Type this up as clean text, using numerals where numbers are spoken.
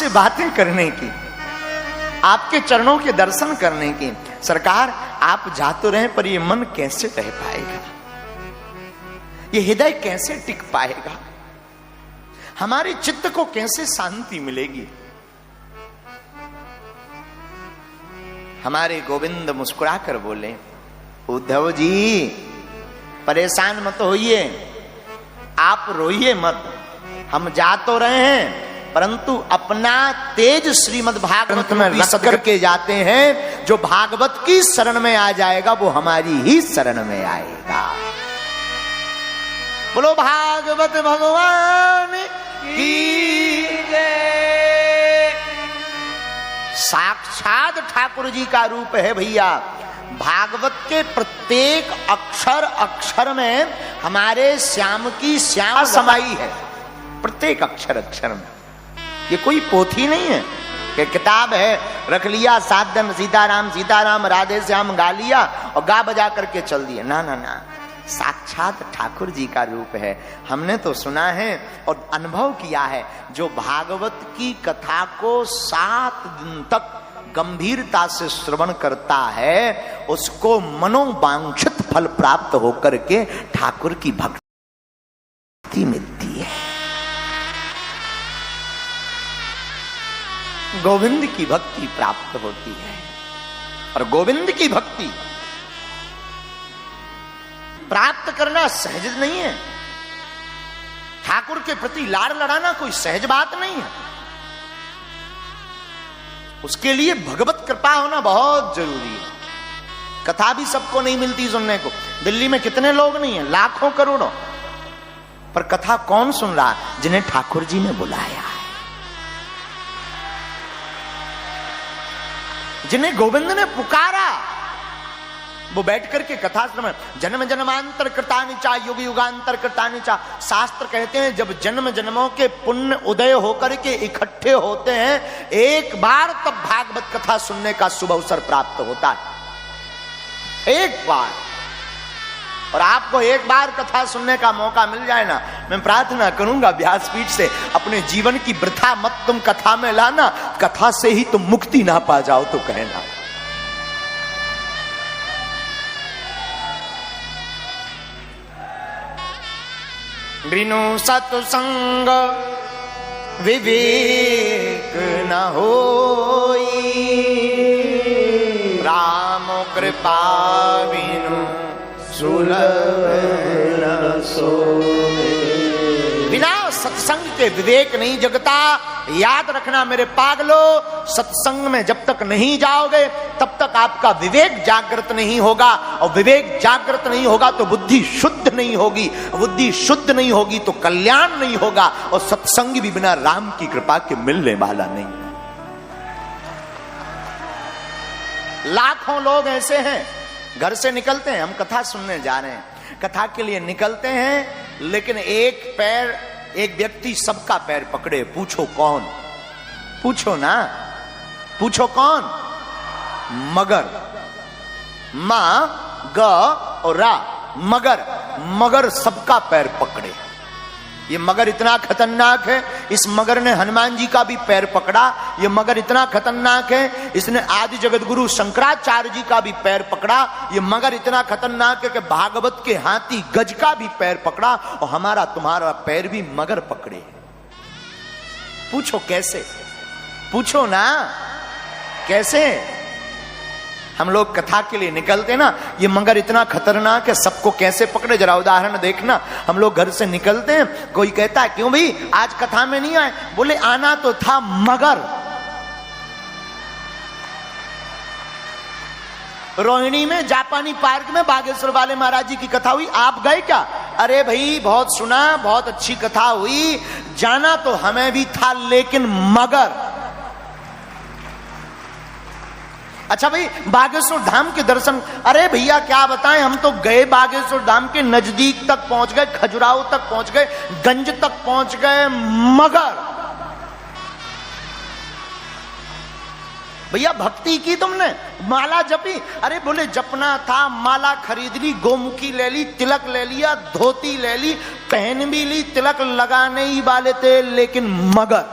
आपसे बातें करने की, आपके चरणों के दर्शन करने की। सरकार आप जा तो रहे पर ये मन कैसे रह पाएगा, ये हृदय कैसे टिक पाएगा, हमारे चित्त को कैसे शांति मिलेगी। हमारे गोविंद मुस्कुराकर बोले, उद्धव जी परेशान मत होइए, आप रोइए मत, हम जा तो रहे हैं परंतु अपना तेज श्रीमद् भागवत में रख करके जाते हैं। जो भागवत की शरण में आ जाएगा वो हमारी ही शरण में आएगा। बोलो भागवत भगवान की जय। साक्षात ठाकुर जी का रूप है भैया। भागवत के प्रत्येक अक्षर अक्षर में हमारे श्याम की श्याम समाई है, प्रत्येक अक्षर अक्षर में। ये कोई पोथी नहीं है कि किताब है रख लिया 7 दिन सीताराम सीताराम राधे श्याम गा लिया और गा बजा करके चल दिया। ना ना ना, साक्षात ठाकुर जी का रूप है। हमने तो सुना है और अनुभव किया है, जो भागवत की कथा को 7 दिन तक गंभीरता से श्रवण करता है उसको मनोवांछित फल प्राप्त होकर के ठाकुर की भक्ति मिलती है। गोविंद की भक्ति प्राप्त होती है। और गोविंद की भक्ति प्राप्त करना सहज नहीं है। ठाकुर के प्रति लाड़ लड़ाना कोई सहज बात नहीं है। उसके लिए भगवत कृपा होना बहुत जरूरी है। कथा भी सबको नहीं मिलती सुनने को। दिल्ली में कितने लोग नहीं है, लाखों करोड़ों, पर कथा कौन सुन रहा, जिन्हें ठाकुर जी ने बुलाया है, जिन्हें गोविंद ने पुकारा, वो बैठ करके कथा श्रवण। जन्म जन्मांतर कृतानि चा युग युगांतर कृतानि चा। शास्त्र कहते हैं जब जन्म जन्मों के पुण्य उदय होकर के इकट्ठे होते हैं एक बार, तब भागवत कथा सुनने का शुभ अवसर प्राप्त होता है। एक बार। और आपको एक बार कथा सुनने का मौका मिल जाए ना, मैं प्रार्थना करूंगा व्यासपीठ से, अपने जीवन की वृथा मत तुम कथा में लाना। कथा से ही तुम मुक्ति ना पा जाओ तो कहना। बिनु सत्संग विवेक न होई, राम कृपा बिनु सुलभ न सोई। बिना सत्संग के विवेक नहीं जगता। याद रखना मेरे पागलो, सत्संग में जब तक नहीं जाओगे तब तक आपका विवेक जागृत नहीं होगा, और विवेक जागृत नहीं होगा तो बुद्धि शुद्ध नहीं होगी, बुद्धि शुद्ध नहीं होगी तो कल्याण नहीं होगा, और सत्संग भी बिना राम की कृपा के मिलने वाला नहीं। लाखों लोग ऐसे हैं, घर से निकलते हैं, हम कथा सुनने जा रहे हैं, कथा के लिए निकलते हैं, लेकिन एक व्यक्ति सबका पैर पकड़े। पूछो कौन? पूछो ना, पूछो कौन? मगर, मां ग और रा, मगर, मगर सबका पैर पकड़े। ये मगर इतना खतरनाक है, इस मगर ने हनुमान जी का भी पैर पकड़ा। ये मगर इतना खतरनाक है, इसने आदि जगत गुरु शंकराचार्य जी का भी पैर पकड़ा। ये मगर इतना खतरनाक है कि भागवत के हाथी गज का भी पैर पकड़ा, और हमारा तुम्हारा पैर भी मगर पकड़े। पूछो कैसे? पूछो ना कैसे? हम लोग कथा के लिए निकलते ना, ये मगर इतना खतरनाक है, सबको कैसे पकड़े? जरा उदाहरण देखना। हम लोग घर से निकलते हैं, कोई कहता है क्यों भाई आज कथा में नहीं आए? बोले आना तो था मगर। रोहिणी में जापानी पार्क में बागेश्वर वाले महाराज जी की कथा हुई, आप गए क्या? अरे भाई बहुत सुना, बहुत अच्छी कथा हुई, जाना तो हमें भी था लेकिन मगर। अच्छा भाई बागेश्वर धाम के दर्शन, अरे भैया क्या बताएं, हम तो गए बागेश्वर धाम के नजदीक तक पहुंच गए, खजुराहो तक पहुंच गए, गंज तक पहुंच गए, मगर भैया भक्ति की तुमने, माला जपी? अरे बोले जपना था, माला खरीद ली, गोमुखी ले ली, तिलक ले लिया, धोती ले ली, पहन भी ली, तिलक लगाने ही वाले थे, लेकिन मगर